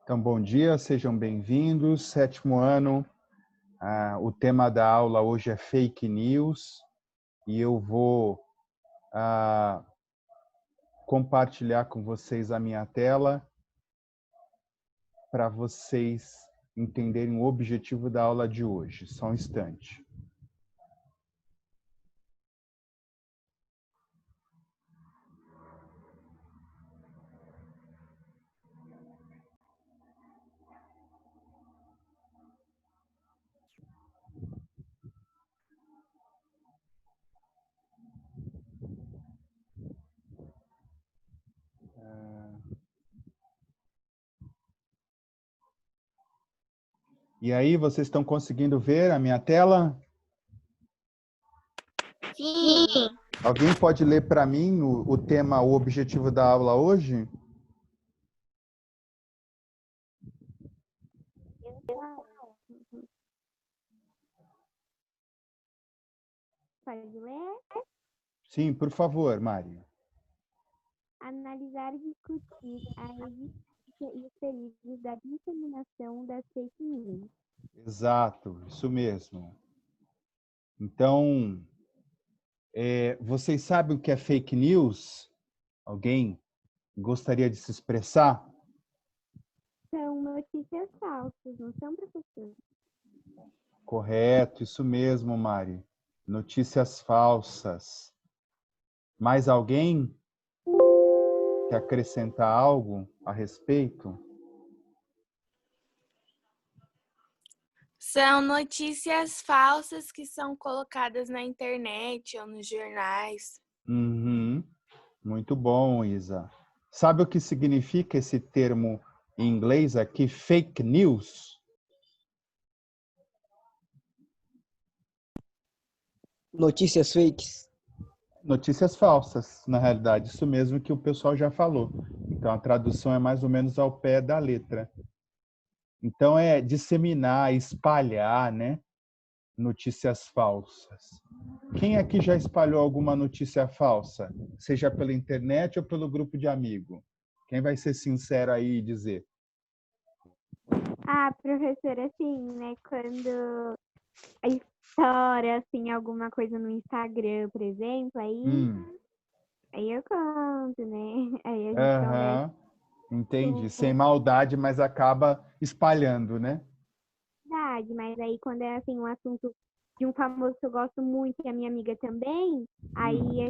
Então, bom dia, sejam bem-vindos. Sétimo ano, o tema da aula hoje é fake news e eu vou compartilhar com vocês a minha tela para vocês entenderem o objetivo da aula de hoje. Só um instante. E aí, vocês estão conseguindo ver a minha tela? Sim. Alguém pode ler para mim o tema, o objetivo da aula hoje? Pode ler? Sim, por favor, Mari. Analisar e discutir a existência e os perigos da disseminação das fake news. Exato, isso mesmo. Então, vocês sabem o que é fake news? Alguém gostaria de se expressar? São notícias falsas, não são, professor? Correto, isso mesmo, Mari. Notícias falsas. Mais alguém quer acrescentar algo a respeito? São notícias falsas que são colocadas na internet ou nos jornais. Uhum. Muito bom, Isa. Sabe o que significa esse termo em inglês aqui, fake news? Notícias fakes. Notícias falsas, na realidade. Isso mesmo que o pessoal já falou. Então, a tradução é mais ou menos ao pé da letra. Então, é disseminar, espalhar, né? Notícias falsas. Quem aqui já espalhou alguma notícia falsa? Seja pela internet ou pelo grupo de amigo? Quem vai ser sincero aí e dizer? Ah, professor, assim, né, quando a história, assim, alguma coisa no Instagram, por exemplo, aí eu conto, né? Aí a gente conversa. Aham, entendi. Sem maldade, mas acaba espalhando, né? Verdade, mas aí quando é assim um assunto de um famoso que eu gosto muito e a minha amiga também, aí é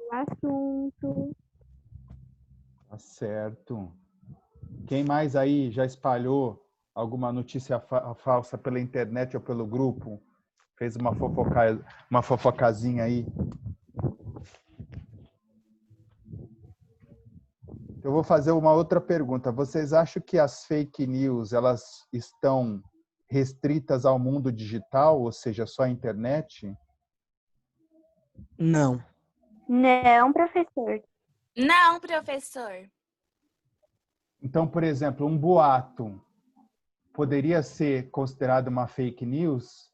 o assunto. Tá certo. Quem mais aí já espalhou alguma notícia falsa pela internet ou pelo grupo? Fez uma fofocazinha aí? Eu vou fazer uma outra pergunta. Vocês acham que as fake news elas estão restritas ao mundo digital, ou seja, só a internet? Não. Não, professor. Não, professor. Então, por exemplo, um boato poderia ser considerado uma fake news?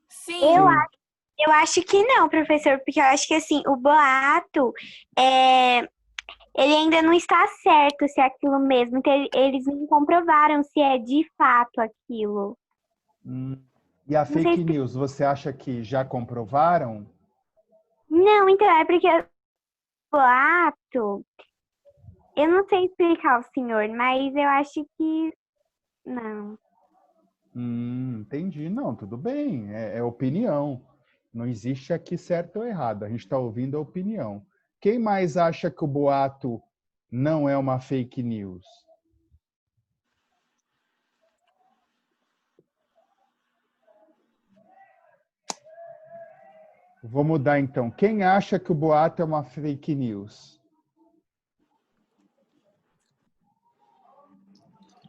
Sim. Eu acho que não, professor, porque eu acho que assim, o boato ele ainda não está certo se é aquilo mesmo. Então, eles não comprovaram se é de fato aquilo. E a Não sei fake news, você acha que já comprovaram? Não, então é porque o boato, eu não sei explicar ao senhor, mas eu acho que não. Entendi. Não, tudo bem. É opinião. Não existe aqui certo ou errado. A gente está ouvindo a opinião. Quem mais acha que o boato não é uma fake news? Vou mudar então. Quem acha que o boato é uma fake news?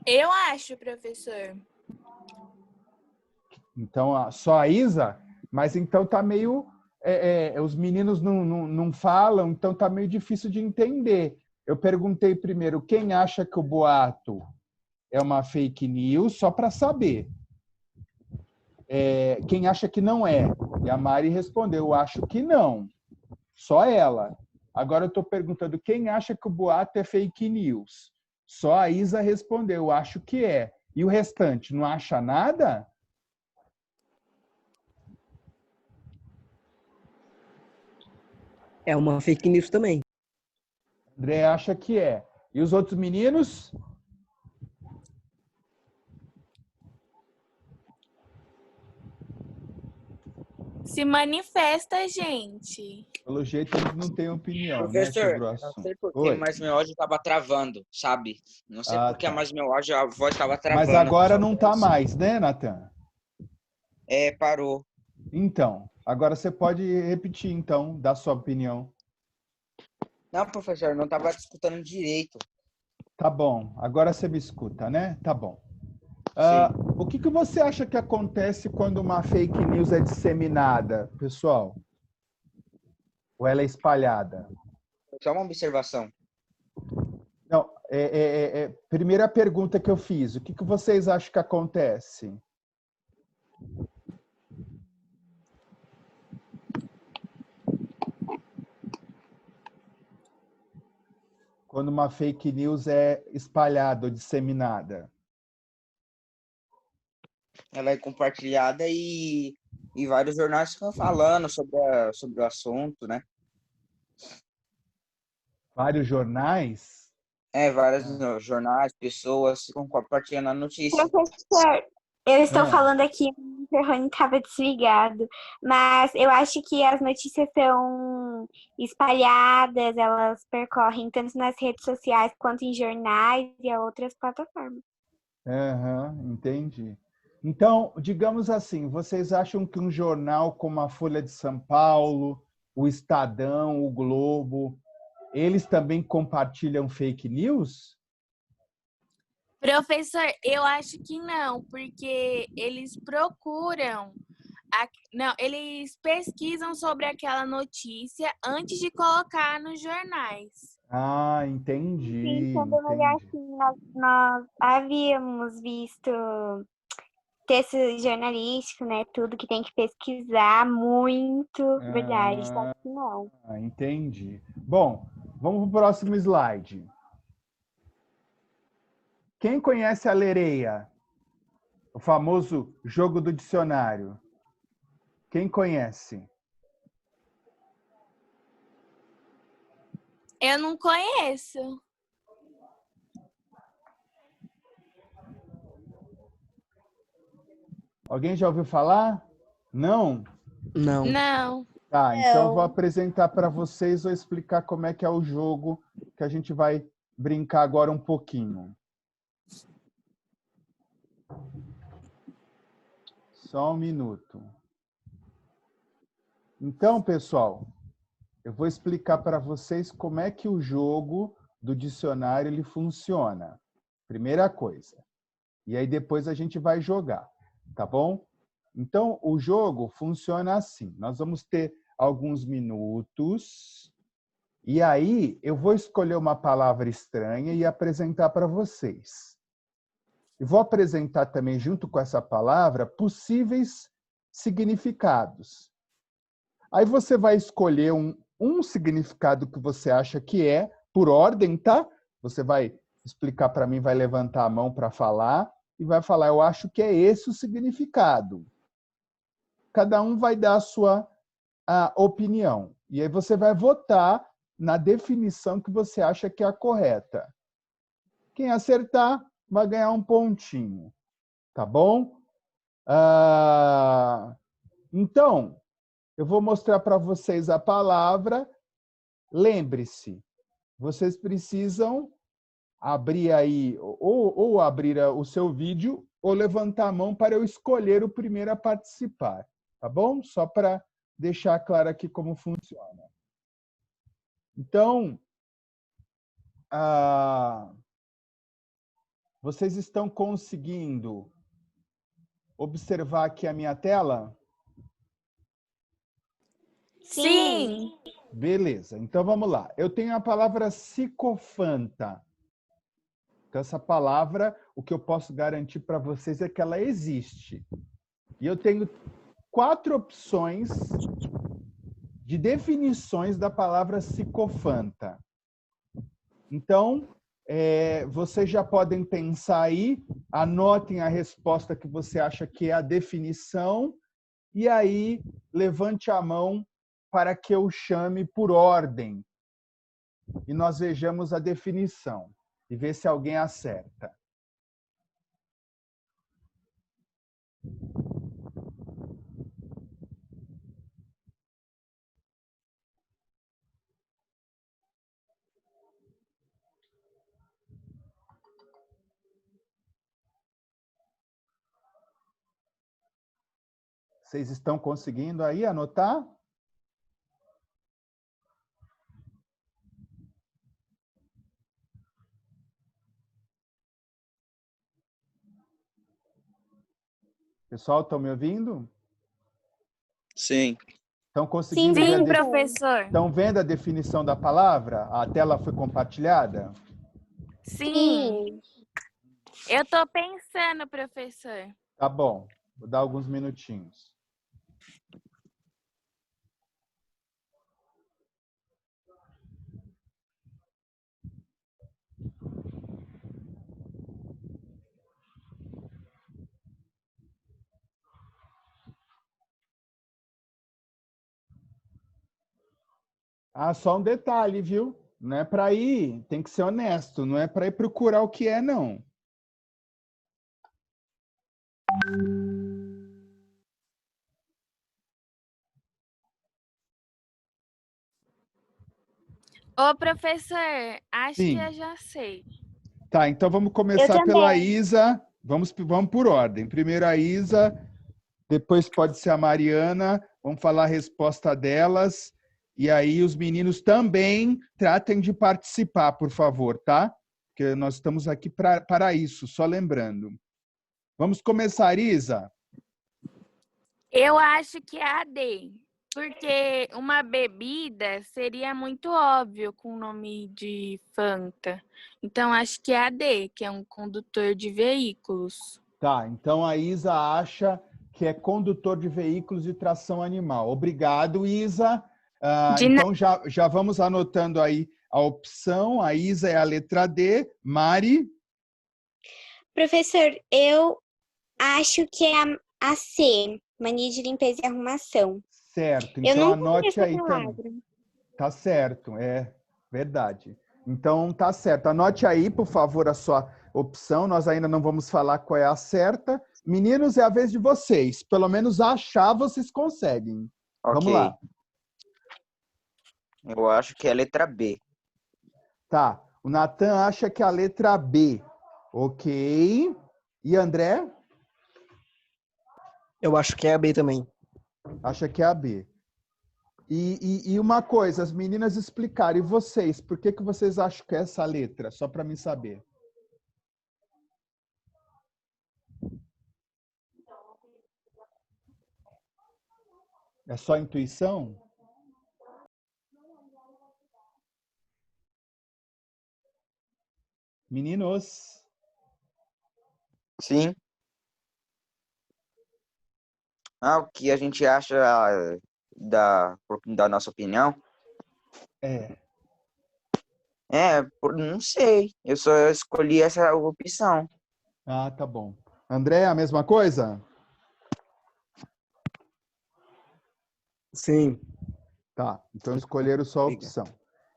Eu acho, professor. Então, só a Isa? Mas então tá meio... os meninos não falam, então tá meio difícil de entender. Eu perguntei primeiro, quem acha que o boato é uma fake news, só para saber. Quem acha que não é? E a Mari respondeu, eu acho que não. Só ela. Agora eu estou perguntando, quem acha que o boato é fake news? Só a Isa respondeu, eu acho que é. E o restante, não acha nada? É uma fake news também. André acha que é. E os outros meninos? Se manifesta, gente. Pelo jeito, eles não têm opinião, né, Professor, sobre o eu não assunto. sei por que, Oi. mas meu áudio tava travando, sabe? Não sei por que, Tá. mas meu áudio, a voz tava travando. Mas agora Só não pra tá isso. mais, né, Natan? Parou. Então, agora você pode repetir, então, dar sua opinião. Não, professor, não tava escutando direito. Tá bom, agora você me escuta, né? Tá bom. Sim. O que você acha que acontece quando uma fake news é disseminada, pessoal? Ou ela é espalhada? Só uma observação. Não, primeira pergunta que eu fiz, o que vocês acham que acontece? Quando uma fake news é espalhada ou disseminada? Ela é compartilhada e vários jornais ficam falando sobre o assunto, né? Vários jornais? Vários jornais, pessoas ficam compartilhando a notícia. Professor, eu estou Ah. falando aqui, o microfone estava desligado, mas eu acho que as notícias são espalhadas, elas percorrem tanto nas redes sociais quanto em jornais e outras plataformas. Entendi. Então, digamos assim, vocês acham que um jornal como a Folha de São Paulo, o Estadão, o Globo, eles também compartilham fake news? Professor, eu acho que não, porque eles procuram. Não, eles pesquisam sobre aquela notícia antes de colocar nos jornais. Ah, entendi. Sim, também assim, nós havíamos visto texto jornalístico, né? Tudo que tem que pesquisar muito, verdade, só que não. Entendi. Bom, vamos para o próximo slide. Quem conhece a Lereia? O famoso jogo do dicionário. Quem conhece? Eu não conheço. Alguém já ouviu falar? Não? Não. Não. Tá, então eu vou apresentar para vocês, vou explicar como é que é o jogo, que a gente vai brincar agora um pouquinho. Só um minuto. Então, pessoal, eu vou explicar para vocês como é que o jogo do dicionário ele funciona. Primeira coisa. E aí depois a gente vai jogar, tá bom? Então, o jogo funciona assim. Nós vamos ter alguns minutos e aí eu vou escolher uma palavra estranha e apresentar para vocês. E vou apresentar também, junto com essa palavra, possíveis significados. Aí você vai escolher um significado que você acha que é, por ordem, tá? Você vai explicar para mim, vai levantar a mão para falar e vai falar, eu acho que é esse o significado. Cada um vai dar a sua opinião. E aí você vai votar na definição que você acha que é a correta. Quem acertar vai ganhar um pontinho. Tá bom? Então, eu vou mostrar para vocês a palavra. Lembre-se, vocês precisam abrir aí, ou abrir o seu vídeo, ou levantar a mão para eu escolher o primeiro a participar. Tá bom? Só para deixar claro aqui como funciona. Então, vocês estão conseguindo observar aqui a minha tela? Sim. Beleza, então vamos lá. Eu tenho a palavra psicofanta. Então, essa palavra, o que eu posso garantir para vocês é que ela existe. E eu tenho 4 opções de definições da palavra psicofanta. Então, Vocês já podem pensar aí, anotem a resposta que você acha que é a definição, e aí levante a mão para que eu chame por ordem. E nós vejamos a definição e ver se alguém acerta. Vocês estão conseguindo aí anotar? Pessoal, estão me ouvindo? Sim. Estão conseguindo Sim, ver Sim, professor. Estão vendo a definição da palavra? A tela foi compartilhada? Sim. Eu tô pensando, professor. Tá bom. Vou dar alguns minutinhos. Ah, só um detalhe, viu? Não é para ir, tem que ser honesto, não é para ir procurar o que é, não. Ô, professor, acho que Sim. eu já sei. Tá, então vamos Eu começar pela também. Isa. Vamos por ordem. Primeiro a Isa, depois pode ser a Mariana. Vamos falar a resposta delas. E aí os meninos também tratem de participar, por favor, tá? Porque nós estamos aqui para isso, só lembrando. Vamos começar, Isa? Eu acho que é a D. Porque uma bebida seria muito óbvio com o nome de Fanta. Então, acho que é a D, que é um condutor de veículos. Tá, então a Isa acha que é condutor de veículos de tração animal. Obrigado, Isa. Então já vamos anotando aí a opção. A Isa é a letra D. Mari? Professor, eu acho que é a C, mania de limpeza e arrumação. Certo, Eu então nunca vi anote essa aí também. palavra. Tá certo, é verdade. Então tá certo. Anote aí, por favor, a sua opção. Nós ainda não vamos falar qual é a certa. Meninos, é a vez de vocês. Pelo menos achar vocês conseguem. Vamos Ok. lá. Eu acho que é a letra B. Tá. O Natan acha que é a letra B. Ok. E André? Eu acho que é a B também. Acha que é a B. E uma coisa, as meninas explicaram. E vocês? Por que vocês acham que é essa letra? Só para mim saber. É só intuição? Meninos? Sim. O que a gente acha da nossa opinião? É. Não sei. Eu só escolhi essa opção. Ah, tá bom. André, a mesma coisa? Sim. Tá. Então escolheram só a opção.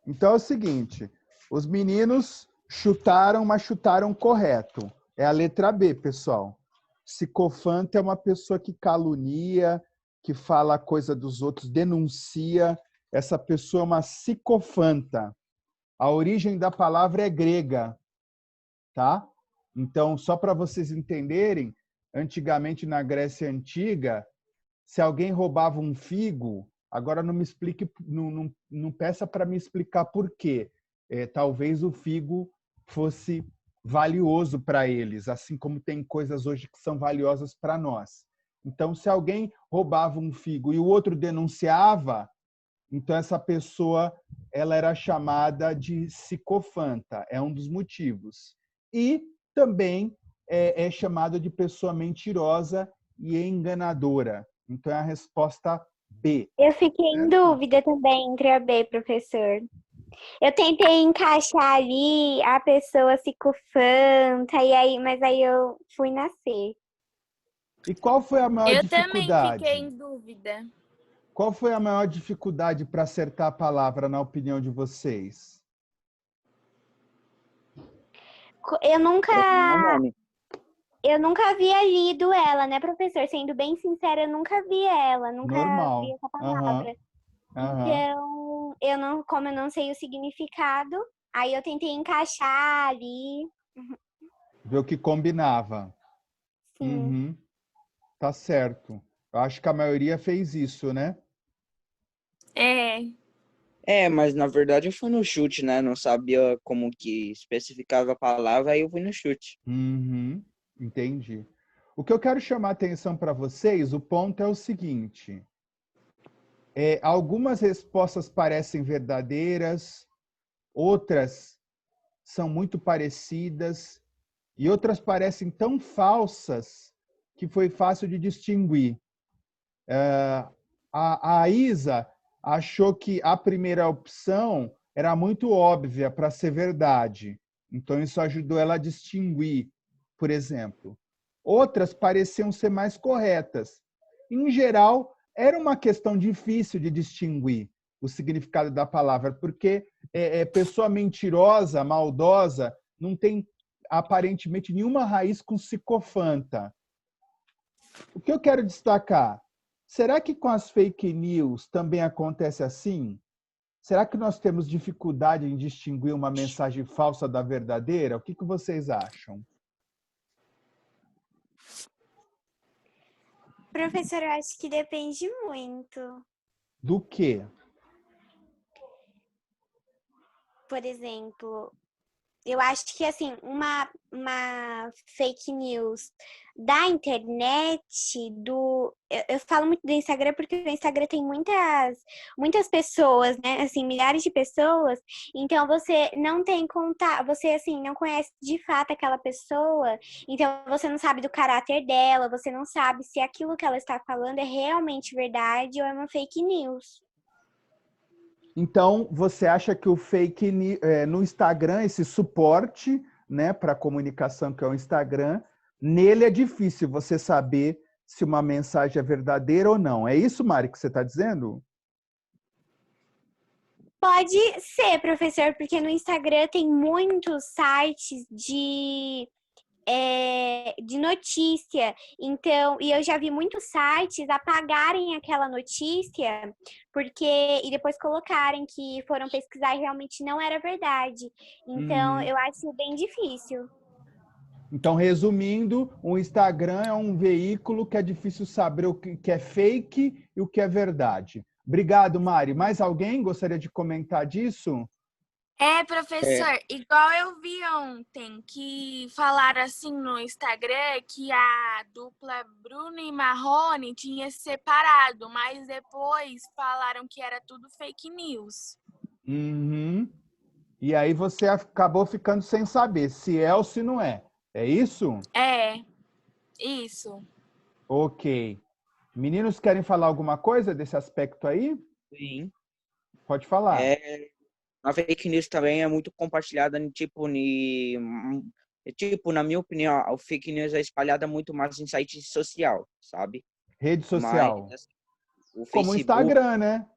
Então é o seguinte: os meninos chutaram, mas chutaram correto. É a letra B, pessoal. Psicofanta é uma pessoa que calunia, que fala coisa dos outros, denuncia. Essa pessoa é uma psicofanta. A origem da palavra é grega, tá? Então, só para vocês entenderem, antigamente na Grécia Antiga, se alguém roubava um figo, agora não me explique, não peça para me explicar por quê. Talvez o figo fosse valioso para eles, assim como tem coisas hoje que são valiosas para nós. Então, se alguém roubava um figo e o outro denunciava, então essa pessoa ela era chamada de psicofanta, é um dos motivos. E também é chamado de pessoa mentirosa e enganadora. Então é a resposta B. Eu fiquei em Certo? dúvida também entre a B, professor. Eu tentei encaixar ali, a pessoa ficou Fanta, e aí, mas aí eu fui nascer. E qual foi a maior Eu também fiquei dificuldade? em dúvida. Qual foi a maior dificuldade para acertar a palavra, na opinião de vocês? Eu Pra mim é o nunca, nome. eu nunca havia lido ela, né, professor? Sendo bem sincera, eu nunca vi ela, nunca vi Normal. essa Aham, palavra. aham. Então, como eu não sei o significado, aí eu tentei encaixar ali, Ver o que combinava. sim. Uhum, tá certo. Eu acho que a maioria fez isso, né? É, Mas na verdade eu fui no chute, né? Não sabia como que especificava a palavra, aí eu fui no chute. Uhum, entendi. O que eu quero chamar a atenção para vocês, o ponto é o seguinte: algumas respostas parecem verdadeiras, outras são muito parecidas e outras parecem tão falsas que foi fácil de distinguir. A Isa achou que a primeira opção era muito óbvia para ser verdade. Então, isso ajudou ela a distinguir, por exemplo. Outras pareciam ser mais corretas. Em geral, era uma questão difícil de distinguir o significado da palavra, porque pessoa mentirosa, maldosa, não tem aparentemente nenhuma raiz com psicofanta. O que eu quero destacar? Será que com as fake news também acontece assim? Será que nós temos dificuldade em distinguir uma mensagem falsa da verdadeira? O que vocês acham? Professor, eu acho que depende muito. Do quê? Por exemplo, eu acho que, assim, uma fake news da internet, eu falo muito do Instagram porque o Instagram tem muitas pessoas, né? Assim, milhares de pessoas. Então, você não tem contato, você, assim, não conhece de fato aquela pessoa. Então, você não sabe do caráter dela, você não sabe se aquilo que ela está falando é realmente verdade ou é uma fake news. Então, você acha que o fake no Instagram, esse suporte, né, para comunicação que é o Instagram, nele é difícil você saber se uma mensagem é verdadeira ou não. É isso, Mari, que você está dizendo? Pode ser, professor, porque no Instagram tem muitos sites de notícia. Então, e eu já vi muitos sites apagarem aquela notícia e depois colocarem que foram pesquisar e realmente não era verdade. Então, Uhum. eu acho bem difícil. Então, resumindo, o Instagram é um veículo que é difícil saber o que é fake e o que é verdade. Obrigado, Mari. Mais alguém gostaria de comentar disso? professor, igual eu vi ontem que falaram assim no Instagram que a dupla Bruno e Marrone tinha se separado, mas depois falaram que era tudo fake news. Uhum. E aí você acabou ficando sem saber se é ou se não é. É isso? É, isso. Ok. Meninos, querem falar alguma coisa desse aspecto aí? Sim. Pode falar. A fake news também é muito compartilhada, tipo, na minha opinião, a fake news é espalhada muito mais em site social, sabe? Rede Mas social. assim, o Como o Facebook, Instagram, né?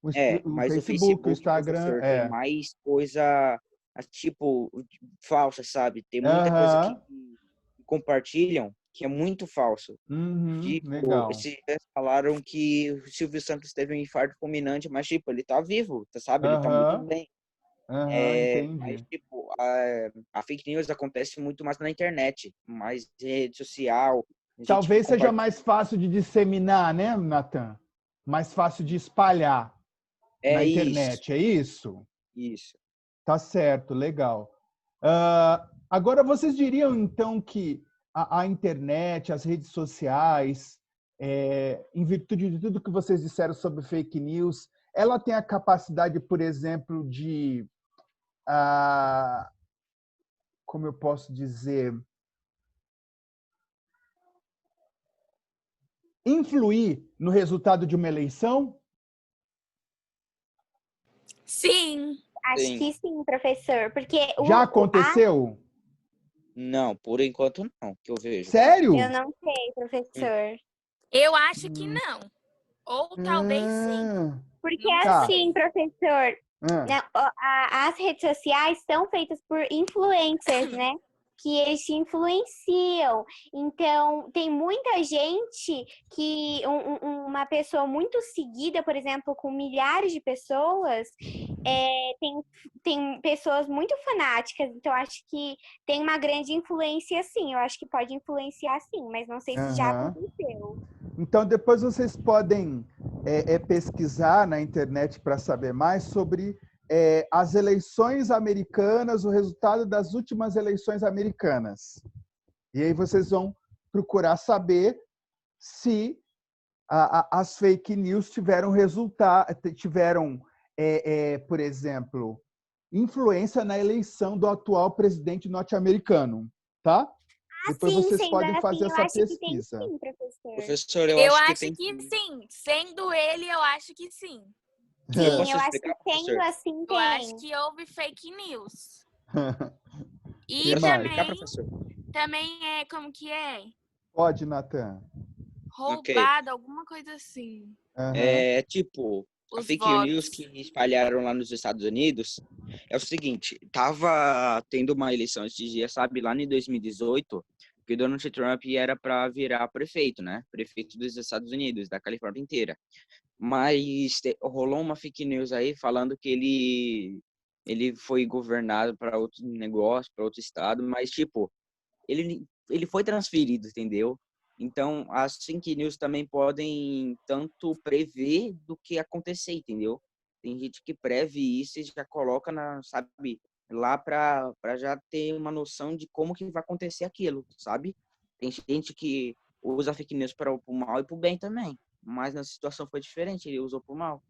O mas o Facebook, o Facebook, Instagram, professor, tem mais coisa, tipo, falsa, sabe? Tem muita coisa que Aham. compartilham que é muito falso. Uhum. Tipo, Legal. esses dias falaram que o Silvio Santos teve um infarto fulminante, mas, tipo, ele tá vivo, tá, sabe? Ele tá muito Aham. bem. Aham, Mas, entendi. tipo, a fake news acontece muito mais na internet, mais rede social, a gente Talvez seja compartilha. mais fácil de disseminar, né, Natan? Mais fácil de espalhar É na isso, internet, é isso? isso. Tá certo, legal. Agora, vocês diriam, então, que a internet, as redes sociais, em virtude de tudo que vocês disseram sobre fake news, ela tem a capacidade, por exemplo, de, ah, como eu posso dizer, influir no resultado de uma eleição? Sim, Acho Sim. que sim, professor. Porque Já aconteceu? Não, por enquanto não, que eu vejo. Sério? eu não sei, professor. Eu acho que não. Ou talvez sim. Ah, Porque Não Tá. assim, professor, ah. né, as redes sociais são feitas por influencers, né? Que eles te influenciam. Então, tem muita gente que uma pessoa muito seguida, por exemplo, com milhares de pessoas, tem pessoas muito fanáticas. Então, acho que tem uma grande influência, sim. Eu acho que pode influenciar, sim, mas não sei se já Aham. aconteceu. Então, depois vocês podem pesquisar na internet para saber mais sobre as eleições americanas, o resultado das últimas eleições americanas. E aí vocês vão procurar saber se as fake news tiveram por exemplo, influência na eleição do atual presidente norte-americano, tá? Depois Sim, vocês sendo podem fazer assim, eu essa acho que tem pesquisa. sim, professor. Professor, eu Eu acho que acho tem. que sim. Sendo ele, eu acho que sim. Eu Sim, posso eu acho explicar, que sendo professor? assim, Eu acho tem. que houve fake news. Que E Posso mais? explicar, também, professor? também é, como que é? Pode, Natan. Ok. Roubado, alguma coisa assim. Aham. É tipo, a Os fake news votos. que espalharam lá nos Estados Unidos é o seguinte, tava tendo uma eleição esses dias, sabe, lá em 2018, que Donald Trump era para virar prefeito, né? Prefeito dos Estados Unidos, da Califórnia inteira. Mas rolou uma fake news aí falando que ele foi governado para outro negócio, para outro estado, mas tipo, ele foi transferido, entendeu? Então, as fake news também podem tanto prever do que acontecer, entendeu? Tem gente que prevê isso e já coloca sabe, lá para já ter uma noção de como que vai acontecer aquilo, sabe? Tem gente que usa fake news para o mal e para o bem também, mas na situação foi diferente, ele usou para o mal.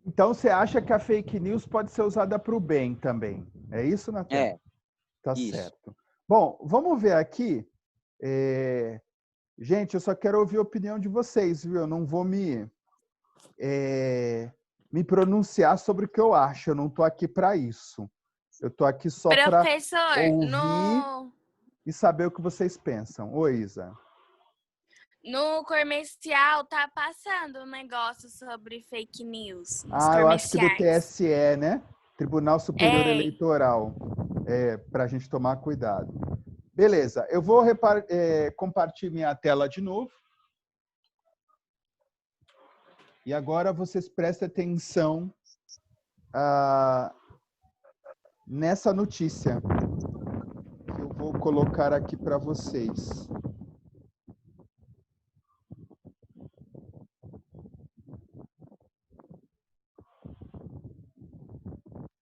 Então, você acha que a fake news pode ser usada para o bem também? É isso, Natan? É, Tá isso. certo. Bom, vamos ver aqui. Gente, eu só quero ouvir a opinião de vocês, viu? Eu não vou me pronunciar sobre o que eu acho. Eu não estou aqui para isso. Eu estou aqui só para Professor, ouvir e saber o que vocês pensam. Oi, Isa. no comercial tá passando um negócio sobre fake news nos Eu acho que do comerciais. TSE, né? Tribunal Superior É, Eleitoral. Para a gente tomar cuidado. Beleza, eu vou compartilhar minha tela de novo. E agora vocês prestem atenção nessa notícia que eu vou colocar aqui para vocês.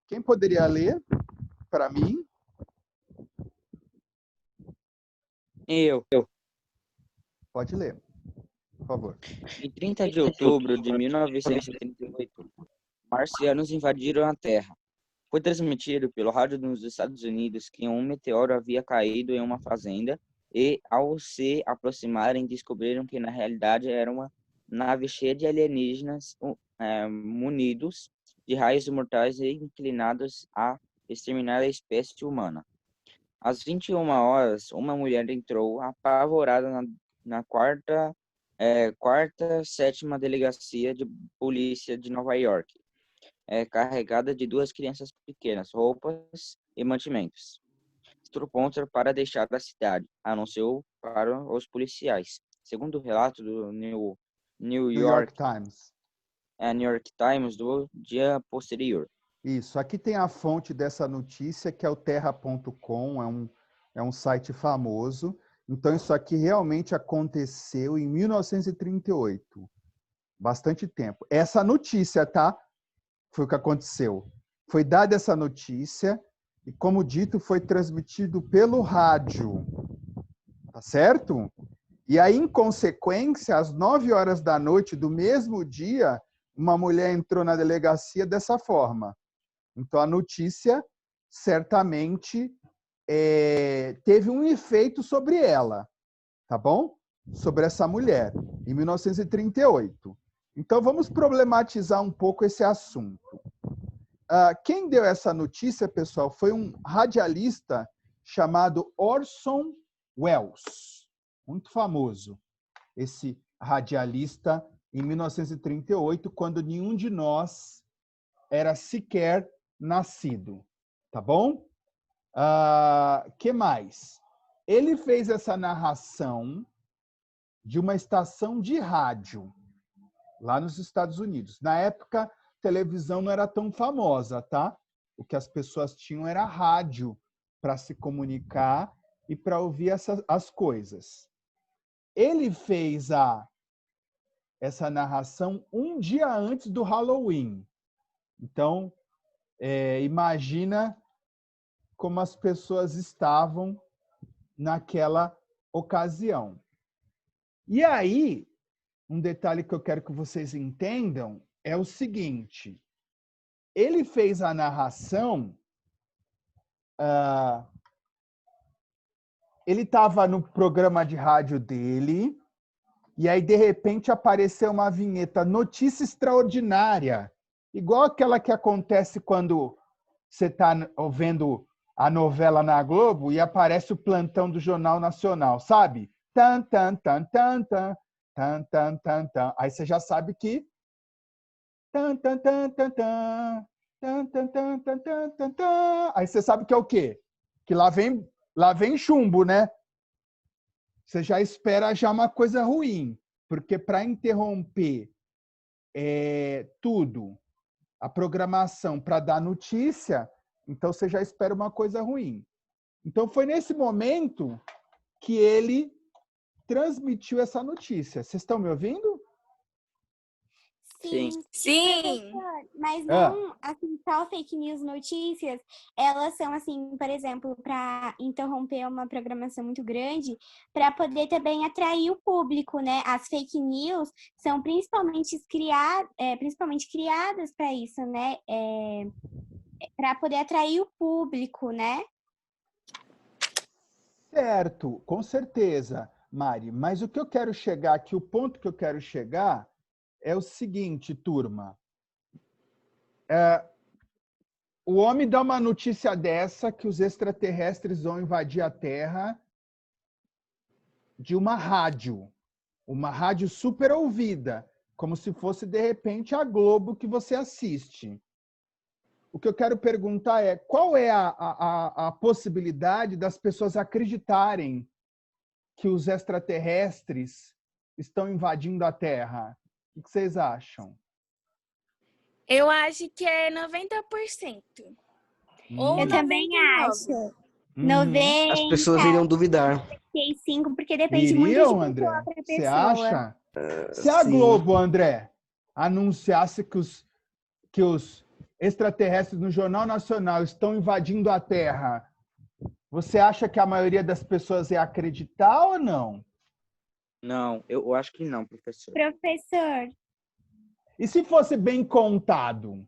Quem poderia ler para mim? Eu. Pode ler, por favor. Em 30 de outubro de 1938, marcianos invadiram a Terra. Foi transmitido pelo rádio nos Estados Unidos que um meteoro havia caído em uma fazenda e, ao se aproximarem, descobriram que na realidade era uma nave cheia de alienígenas munidos de raios mortais e inclinados a exterminar a espécie humana. Às 21 horas, uma mulher entrou apavorada na sétima delegacia de polícia de Nova York, carregada de duas crianças pequenas, roupas e mantimentos. Pronta para deixar a cidade, anunciou para os policiais. Segundo o relato do New New York Times. New York Times do dia posterior. Isso, aqui tem a fonte dessa notícia, que é o terra.com, é um site famoso. Então, isso aqui realmente aconteceu em 1938. Bastante tempo. Essa notícia, tá? Foi o que aconteceu. Foi dada essa notícia e, como dito, foi transmitido pelo rádio. Tá certo? E aí, em consequência, às 9 horas da noite do mesmo dia, uma mulher entrou na delegacia dessa forma. Então, a notícia certamente teve um efeito sobre ela, tá bom? Sobre essa mulher, em 1938. Então, vamos problematizar um pouco esse assunto. Quem deu essa notícia, pessoal, foi um radialista chamado Orson Welles, muito famoso. Esse radialista em 1938, quando nenhum de nós era sequer nascido, tá bom? Que mais? Ele fez essa narração de uma estação de rádio lá nos Estados Unidos. Na época, televisão não era tão famosa, tá? O que as pessoas tinham era rádio para se comunicar e para ouvir as coisas. Ele fez essa narração um dia antes do Halloween. Então, imagina como as pessoas estavam naquela ocasião. E aí, um detalhe que eu quero que vocês entendam é o seguinte: ele fez a narração, ele estava no programa de rádio dele, e aí, de repente, apareceu uma vinheta, notícia extraordinária, igual aquela que acontece quando você está vendo a novela na Globo e aparece o plantão do Jornal Nacional, sabe? Tan, tan, tan, tan, tan, tan, tan, tan, tan. Aí você já sabe que tan, tan, tan, tan, tan, tan, tan, tan, tan, tan, tan, tan. Aí você sabe que é o quê? Que lá vem chumbo, né? Você já espera já uma coisa ruim, porque para interromper tudo, a programação para dar notícia, então você já espera uma coisa ruim. Então foi nesse momento que ele transmitiu essa notícia. Vocês estão me ouvindo? Sim. Sim. Professor, mas não, assim, só fake news notícias, elas são, assim, por exemplo, para interromper uma programação muito grande, para poder também atrair o público, né? As fake news são principalmente criadas para isso, né? Para poder atrair o público, né? Certo, com certeza, Mari. Mas o que eu quero chegar aqui, o ponto que eu quero chegar é o seguinte, turma. O homem dá uma notícia dessa que os extraterrestres vão invadir a Terra de uma rádio super ouvida, como se fosse, de repente, a Globo que você assiste. O que eu quero perguntar é, qual é a possibilidade das pessoas acreditarem que os extraterrestres estão invadindo a Terra? O que vocês acham? Eu acho que é 90%. Ou Eu também 99%. acho. Uhum. As pessoas iriam duvidar. 95, porque depende muito de Iriam, pessoa André? para Você pessoa. acha? Se a Sim. Globo, André, anunciasse que os extraterrestres no Jornal Nacional estão invadindo a Terra, você acha que a maioria das pessoas ia acreditar ou não? Não, eu acho que não, professor. Professor, E se fosse bem contado?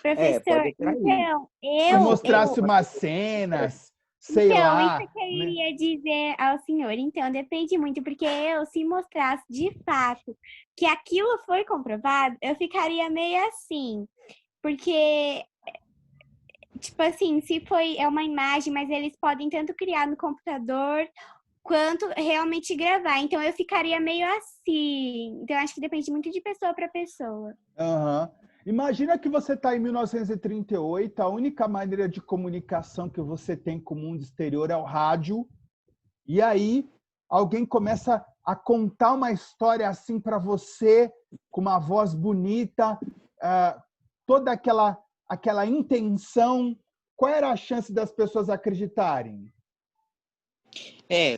Pode trair. então, Se mostrasse umas cenas, sei então, lá. isso que eu né? iria dizer ao senhor. Então, depende muito, porque se mostrasse de fato que aquilo foi comprovado, eu ficaria meio assim. Porque, tipo assim, se é uma imagem, mas eles podem tanto criar no computador quanto realmente gravar. Então, eu ficaria meio assim. Então, eu acho que depende muito de pessoa para pessoa. Uhum. Imagina que você está em 1938, a única maneira de comunicação que você tem com o mundo exterior é o rádio, e aí alguém começa a contar uma história assim para você, com uma voz bonita, toda aquela intenção. Qual era a chance das pessoas acreditarem?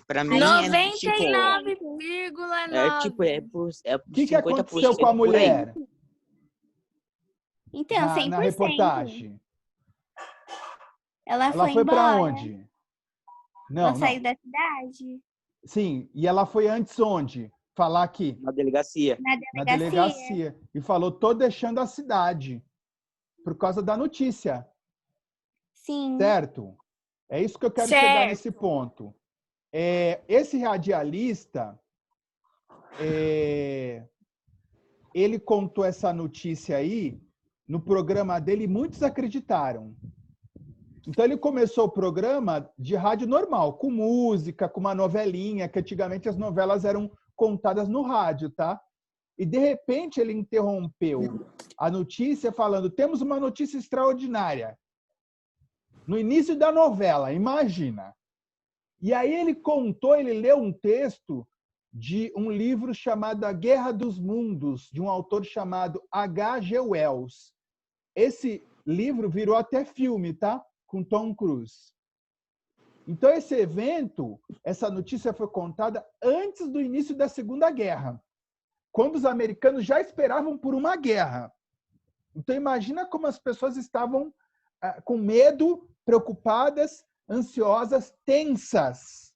Para mim 99,9%. O que 50% aconteceu com a por aí. mulher Então, 100%. na reportagem? Ela Ela foi foi para embora. onde? Ela saiu da cidade. Sim, e ela foi antes onde? Falar aqui. Na delegacia. Na delegacia. E falou, tô deixando a cidade. Por causa da notícia. Sim. Certo? É isso que eu quero chegar nesse ponto. Esse radialista, ele contou essa notícia aí no programa dele e muitos acreditaram. Então ele começou o programa de rádio normal, com música, com uma novelinha, que antigamente as novelas eram contadas no rádio, tá? E de repente ele interrompeu a notícia falando: temos uma notícia extraordinária. No início da novela, imagina. E aí ele leu um texto de um livro chamado A Guerra dos Mundos, de um autor chamado H.G. Wells. Esse livro virou até filme, tá? Com Tom Cruise. Então, esse evento, essa notícia foi contada antes do início da Segunda Guerra, quando os americanos já esperavam por uma guerra. Então, imagina como as pessoas estavam com medo, preocupadas, ansiosas, tensas,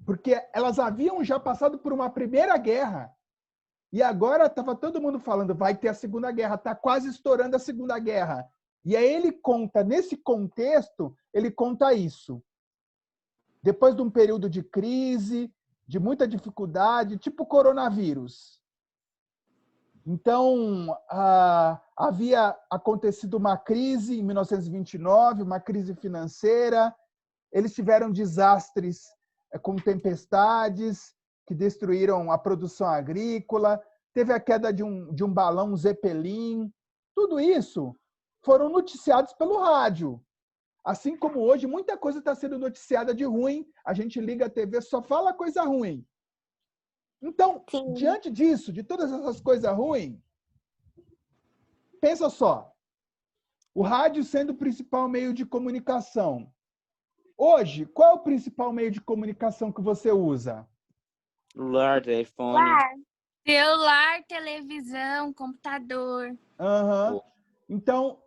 porque elas haviam já passado por uma primeira guerra e agora estava todo mundo falando: vai ter a Segunda Guerra, está quase estourando a Segunda Guerra. E aí ele conta, nesse contexto, ele conta isso. Depois de um período de crise, de muita dificuldade, tipo coronavírus. Então, havia acontecido uma crise em 1929, uma crise financeira. Eles tiveram desastres com tempestades que destruíram a produção agrícola. Teve a queda de um balão Zeppelin. Tudo isso foram noticiados pelo rádio. Assim como hoje, muita coisa está sendo noticiada de ruim. A gente liga a TV, só fala coisa ruim. Então, Sim. diante disso, de todas essas coisas ruins, pensa só. O rádio sendo o principal meio de comunicação. Hoje, qual é o principal meio de comunicação que você usa? Celular, telefone. Celular, televisão, computador. Uhum. Então,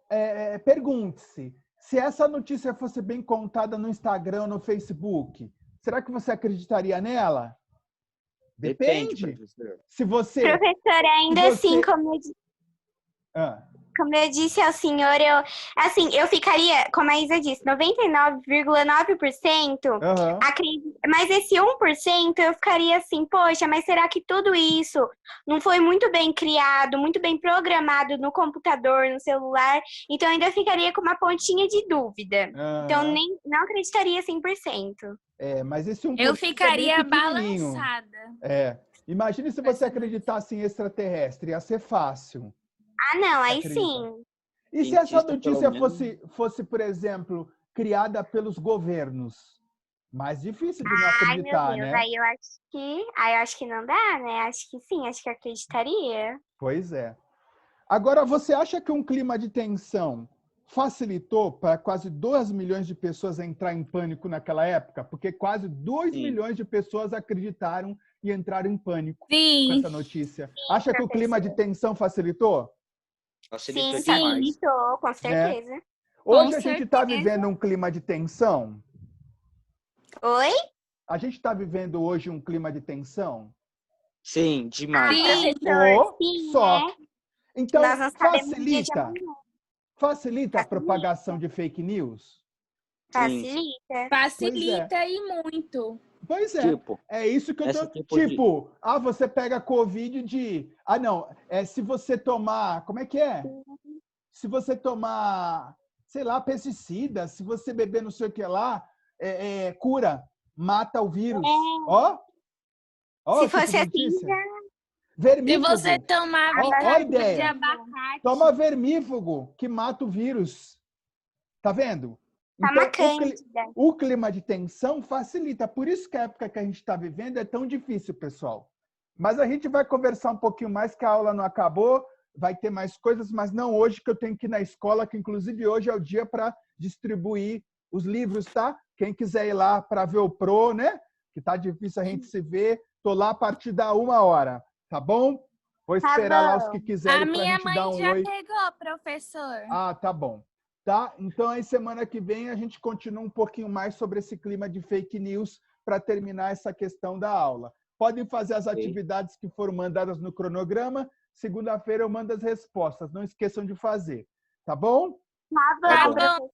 pergunte-se, se essa notícia fosse bem contada no Instagram, no Facebook, será que você acreditaria nela? Depende. Professor. Se você... Professora, ainda assim, como eu disse ao senhor, eu ficaria, como a Isa disse, 99,9% acredito, mas esse 1% eu ficaria assim: poxa, mas será que tudo isso não foi muito bem criado, muito bem programado no computador, no celular? Então eu ainda ficaria com uma pontinha de dúvida. Então não acreditaria 100%. Mas esse 1% Eu ficaria é bem pequenininho. balançada. Imagine se você acreditasse em extraterrestre, ia ser fácil. Ah, não, aí Acredita. sim. E se essa notícia fosse, por exemplo, criada pelos governos? Mais difícil de não acreditar, meu Deus, né? aí eu acho que não dá, né? Acho que sim, acho que acreditaria. Pois é. Agora, você acha que um clima de tensão facilitou para quase 2 milhões de pessoas entrar em pânico naquela época? Porque quase 2 milhões de pessoas acreditaram e entraram em pânico com essa notícia. Acha que o clima de tensão facilitou? Facilitou Sim, demais. facilitou, com certeza. Hoje a gente está vivendo um clima de tensão? Oi? A gente está vivendo hoje um clima de tensão? Sim, demais. Professor, sim, só. né? Então, Nós não sabemos o dia de amanhã. facilita a propagação de fake news? Facilita. Facilita e muito. Pois é. Tipo, É isso que eu tô... tipo você pega Covid de... se você tomar... Como é que é? Se você tomar, sei lá, pesticida, se você beber não sei o que lá, cura, mata o vírus. Se fosse assim, já... Vermífugo. Se você tomar vitamina de abacate. Toma vermífugo, que mata o vírus. Tá vendo? Então, o clima de tensão facilita. Por isso que a época que a gente está vivendo é tão difícil, pessoal. Mas a gente vai conversar um pouquinho mais, que a aula não acabou. Vai ter mais coisas, mas não hoje, que eu tenho que ir na escola, que inclusive hoje é o dia para distribuir os livros, tá? Quem quiser ir lá para ver o Pro, né? Que tá difícil a gente se ver. Tô lá a partir da 1h, tá bom? Vou esperar lá os que quiserem para a gente dar um oi. A minha mãe já pegou, professor. Ah, tá bom. Tá? Então, aí semana que vem a gente continua um pouquinho mais sobre esse clima de fake news para terminar essa questão da aula. Podem fazer as atividades que foram mandadas no cronograma. Segunda-feira eu mando as respostas. Não esqueçam de fazer. Tá bom? Tá bom.